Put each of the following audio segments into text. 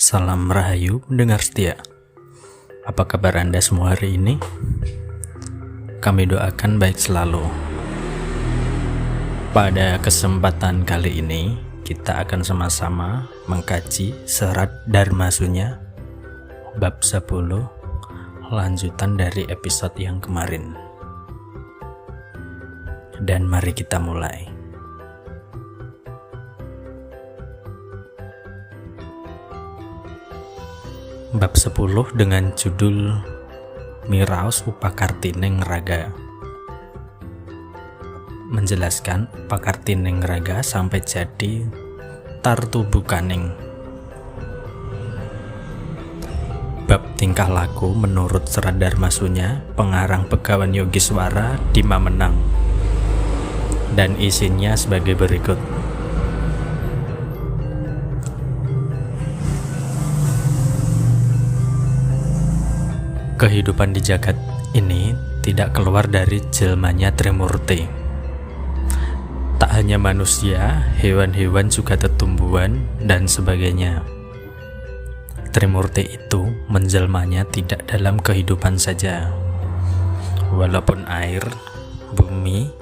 Salam Rahayu pendengar setia. Apa kabar Anda semua hari ini? Kami doakan baik selalu. Pada kesempatan kali ini kita akan sama-sama mengkaji serat Dharma Sunya bab 10, lanjutan dari episode yang kemarin. Dan mari kita mulai. Bab 10 dengan judul Miraos Upakartineng Raga, menjelaskan Upakartineng Raga sampai jadi Tartubukaning. Bab tingkah laku menurut serat Dharma Sunya pengarang Begawan Yogiswara di Mamenang, dan isinya sebagai berikut. Kehidupan di jagat ini tidak keluar dari jelmanya Trimurti. Tak hanya manusia, hewan-hewan juga tumbuhan dan sebagainya. Trimurti itu menjelmanya tidak dalam kehidupan saja. Walaupun air, bumi,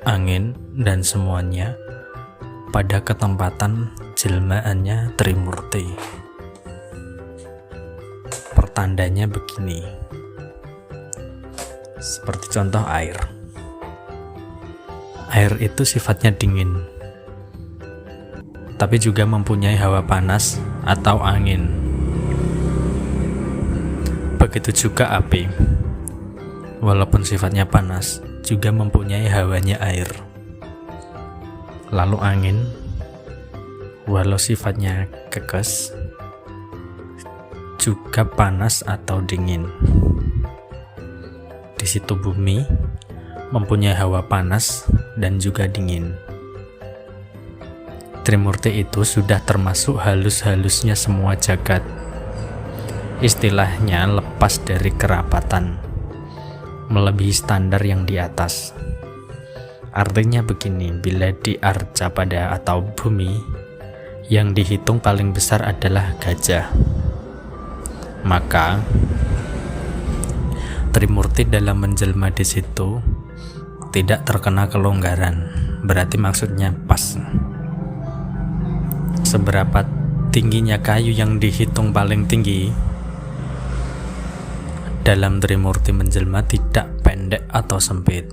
angin, dan semuanya pada ketempatan jelmaannya Trimurti. Pertandanya begini, seperti contoh air. Air itu sifatnya dingin, tapi juga mempunyai hawa panas atau angin. Begitu juga api, walaupun sifatnya panas, juga mempunyai hawanya air. Lalu angin, walau sifatnya kekes, juga panas atau dingin. Di situ bumi mempunyai hawa panas dan juga dingin. Trimurti itu sudah termasuk halus-halusnya semua jagat. Istilahnya lepas dari kerapatan, melebihi standar yang di atas. Artinya begini, bila di Arcapada atau bumi, yang dihitung paling besar adalah gajah, maka Trimurti dalam menjelma di situ tidak terkena kelonggaran. Berarti maksudnya pas. Seberapa tingginya kayu yang dihitung paling tinggi, dalam Trimurti menjelma tidak pendek atau sempit.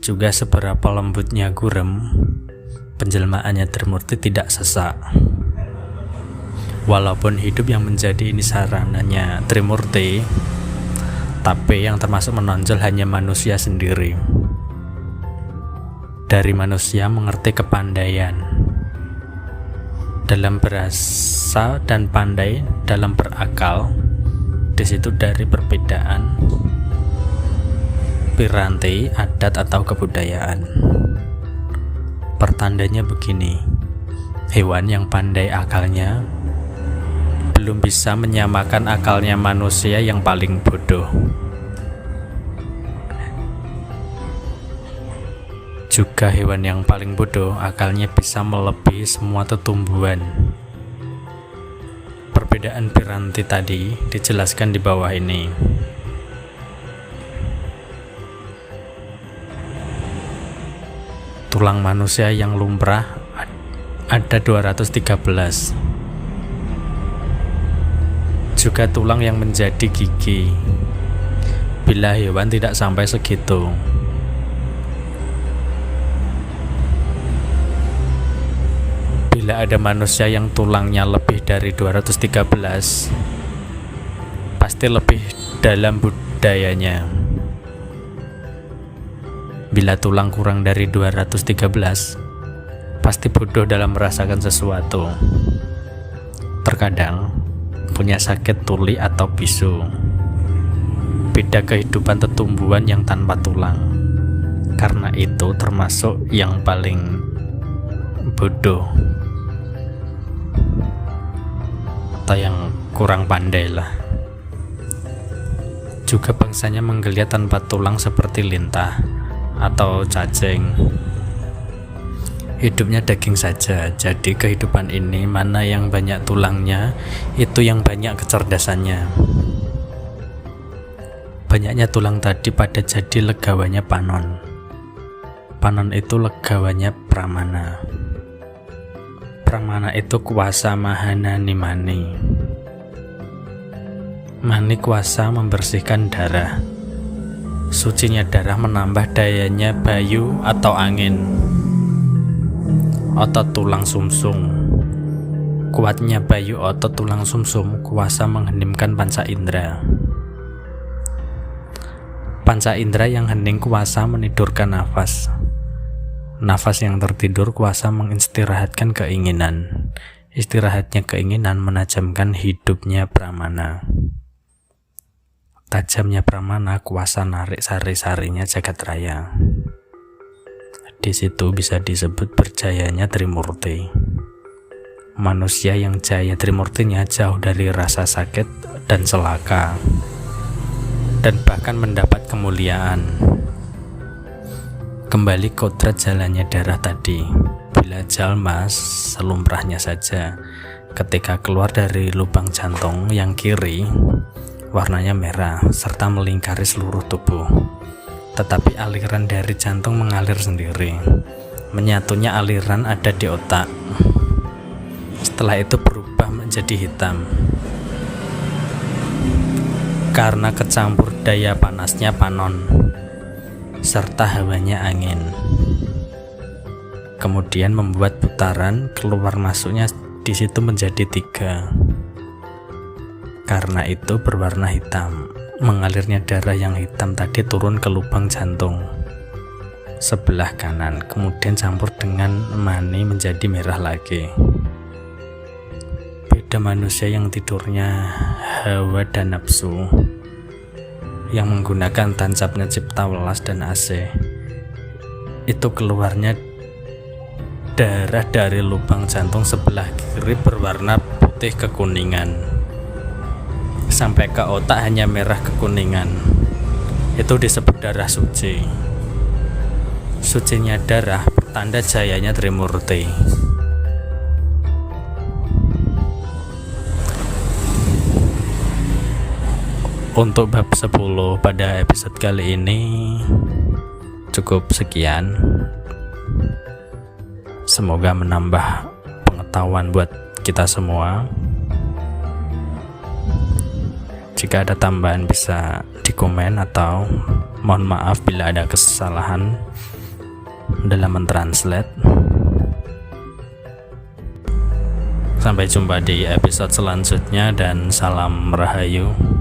Juga seberapa lembutnya gurem, penjelmaannya Trimurti tidak sesak. Walaupun hidup yang menjadi ini sarananya Trimurti, tapi yang termasuk menonjol hanya manusia sendiri. Dari manusia mengerti kepandaian dalam berasa dan pandai dalam berakal. Di situ dari perbedaan piranti, adat atau kebudayaan. Pertandanya begini, hewan yang pandai akalnya belum bisa menyamakan akalnya manusia yang paling bodoh. Juga hewan yang paling bodoh akalnya bisa melebihi semua tumbuhan. Perbedaan piranti tadi dijelaskan di bawah ini. Tulang manusia yang lumrah ada 213. Juga tulang yang menjadi gigi, bila hewan tidak sampai segitu. Bila ada manusia yang tulangnya lebih dari 213, pasti lebih dalam budayanya. Bila tulang kurang dari 213, pasti bodoh dalam merasakan sesuatu. Terkadang punya sakit tuli atau bisu. Beda kehidupan tumbuhan yang tanpa tulang. Karena itu termasuk yang paling bodoh, atau yang kurang pandai lah. Juga bangsanya menggeliat tanpa tulang seperti lintah atau cacing. hidupnya daging saja. Jadi kehidupan ini mana yang banyak tulangnya, itu yang banyak kecerdasannya. Banyaknya tulang tadi pada jadi legawannya Panon. Panon itu legawannya Pramana. Pramana itu kuasa Mahanani Mani. Mani kuasa membersihkan darah. Sucinya darah menambah dayanya bayu atau angin. Otot tulang sumsum. Kuatnya bayu otot tulang sumsum kuasa mengheningkan panca indera. Panca indera yang hening kuasa menidurkan nafas. Nafas yang tertidur kuasa mengistirahatkan keinginan. Istirahatnya keinginan menajamkan hidupnya Pramana. Tajamnya Pramana kuasa narik sari-sarinya jagat raya. Di situ bisa disebut berjayanya Trimurti. Manusia yang jaya Trimurtinya jauh dari rasa sakit dan celaka, dan bahkan mendapat kemuliaan. Kembali kodrat jalannya darah tadi. Bila jalma selumrahnya saja ketika keluar dari lubang jantung yang kiri, warnanya merah serta melingkari seluruh tubuh. Tetapi aliran dari jantung mengalir sendiri. Menyatunya aliran ada di otak. Setelah itu berubah menjadi hitam karena kecampur daya panasnya Panon serta hawanya angin. Kemudian membuat putaran keluar masuknya di situ menjadi 3. Karena itu berwarna hitam. Mengalirnya darah yang hitam tadi turun ke lubang jantung sebelah kanan, kemudian campur dengan mani menjadi merah lagi. Beda manusia yang tidurnya hawa dan nafsu, yang menggunakan tancapnya cipta welas dan AC, itu keluarnya darah dari lubang jantung sebelah kiri berwarna putih kekuningan. Sampai ke otak hanya merah kekuningan. Itu disebut darah suci. Sucinya darah pertanda jayanya Trimurti. Untuk bab 10 pada episode kali ini cukup sekian. Semoga menambah pengetahuan buat kita semua. Jika ada tambahan bisa di komen, atau mohon maaf bila ada kesalahan dalam mentranslate. Sampai jumpa di episode selanjutnya dan salam Rahayu.